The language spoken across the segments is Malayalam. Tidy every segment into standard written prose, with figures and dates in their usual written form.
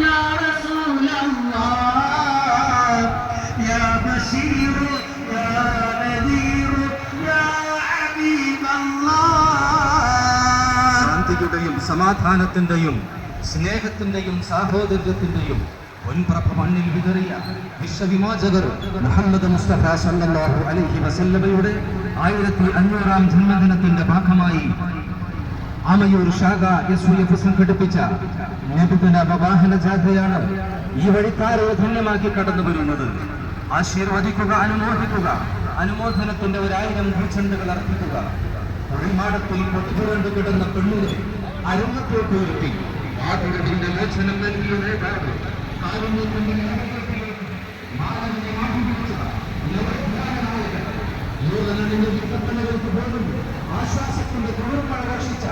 يا رسول الله يا بشير يا نذير يا حبيب الله. ശാന്തിയുടെയും സമാധാനത്തിന്റെയും സ്നേഹത്തിന്റെയും സാഹോദര്യത്തിന്റെയും പൊൻപ്രഭ മണ്ണിൽ വിതറിയ വിശ്വവിമോചകർ മുഹമ്മദ് മുസ്തഫ സല്ലല്ലാഹു അലൈഹി വസല്ലമയുടെ 1500-ാം ജന്മദിനത്തിന്റെ ഭാഗമായി ആമയൂർ ശാഖ SYF സംഘടിപ്പിച്ച നബിദിന വാഹന ജാഥയാണ് ഈ വഴിക്കാരെ ധന്യമാക്കി കടന്നു വരുന്നത്. ആശീർവദിക്കുക, അനുമോദിക്കുക, അനുമോദനത്തിന്റെ 1000 ഭൂചണ്ഡകൾ അർപ്പിക്കുക. കുഴിമാടത്തിൽ പൊട്ടിപ്പുരണ്ടു കിടന്ന പെണ്ണിനെ അരങ്ങത്തോട്ട് ഉയർത്തി ആദ്യത്തിന്റെ മോചനം നൽകിയ നേതാവ് ആശ്വാസത്തിന്റെ കുളിർമഴ വർഷിച്ച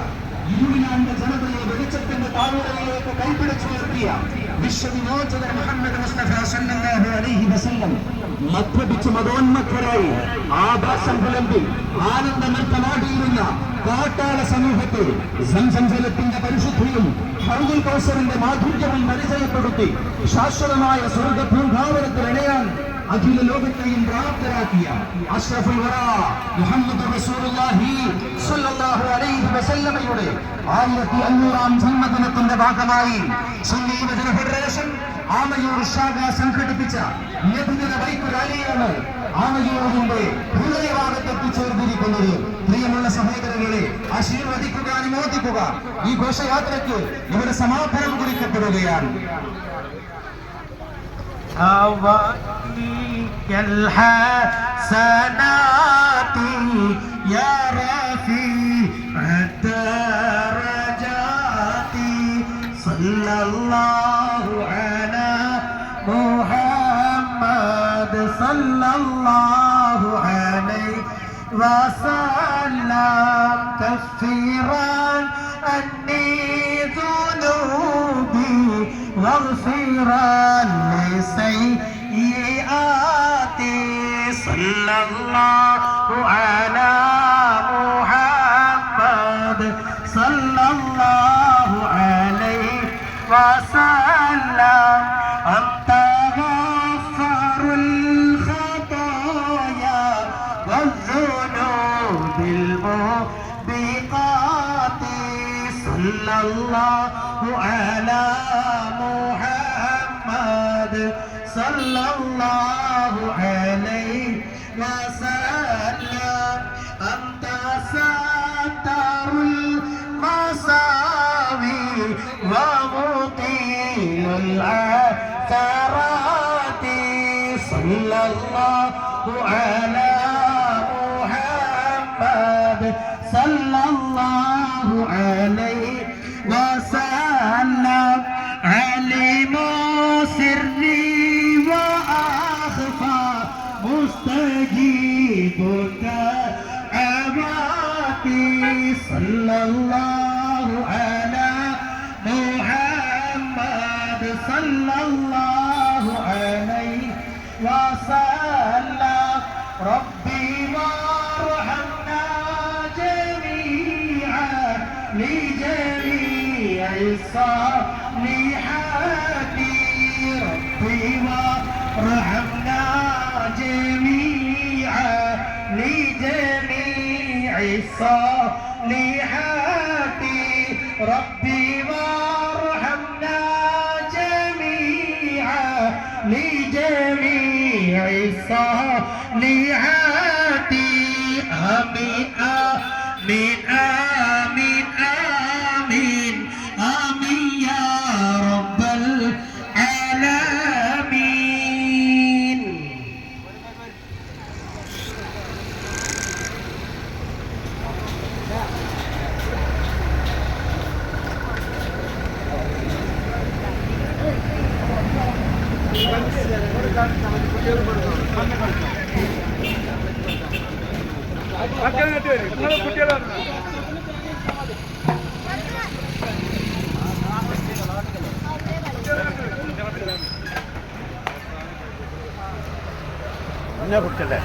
ഇരുവിനാന്റെ ജനതയെ വെളിച്ചത്തിന്റെ താഴ്വരയിലേക്ക് കൈപിടിച്ചുയർത്തിയ വിശ്വവിമോചകർ മുഹമ്മദ് മുസ്തഫ സല്ലല്ലാഹു അലൈഹി വസല്ലം മദ്യപിച്ച് മതോന്മത്തരായി ആകാശം പുലമ്പി ആനന്ദനൃത്തമാടിയിരുന്ന കാട്ടാള സമൂഹത്തെ സംസം ജലത്തിന്റെ പരിശുദ്ധിയും ഹൗദുൽ കൗസറിന്റെ മാധുര്യവും പരിചയപ്പെടുത്തി ശാശ്വതമായ സ്വർഗ പൂങ്കാവനത്തിൽ ഇണയാൻ അഖില ലോകത്തെയും പ്രാപ്തരാക്കിയ അഷ്റഫുൽ വറാ മുഹമ്മദ് റസൂലുള്ളാഹി സ്വല്ലല്ലാഹു അലൈഹി വസല്ലമയുടെ 1500-ാം ജന്മദിനത്തിന്റെ ഭാഗമായി സുന്നി യുവജന ഫെഡറേഷൻ ആമയൂർ ശാഖ സംഘടിപ്പിച്ച നബിദിന ബൈക്ക് റാലിയാണ് ആമയൂരിന്റെ ഹൃദയഭാഗത്തെത്തിച്ചേർന്നിരിക്കുന്നത്. പ്രിയമുള്ള സഹോദരങ്ങളെ, ആശീർവദിക്കുക, അനുമോദിക്കുക. ഈ ഘോഷയാത്രയ്ക്ക് ഇവിടെ സമാപനം കുറിക്കപ്പെടുകയാണ്. أوليك الحسنات يا رفيع الدرجات صلى الله على محمد صلى الله عليه وسلم كفرا عني ذنوبي واغفرا لسيئاتي صلى الله على محمد صلى الله عليه وسلم أنت غفار الخطايا والذنوب الموبقات صلى الله على محمد صلى الله عليه وسلم أنت ستر المساوي ومطيل العثرات صلى الله على محمد صلى الله عليه وسلم علم سري وأخفى مستجيب دعواتي صلى الله على محمد صلى الله عليه وسلم ربي وارحمنا جميعا لجميع الصالحات ربي وارحمنا جميعا لجميع الصالحات ربي وارحمنا جميعا لجميع الصالحات آمين آمين آمين آمين آمين يا رب العالمين. കുട്ടികളെ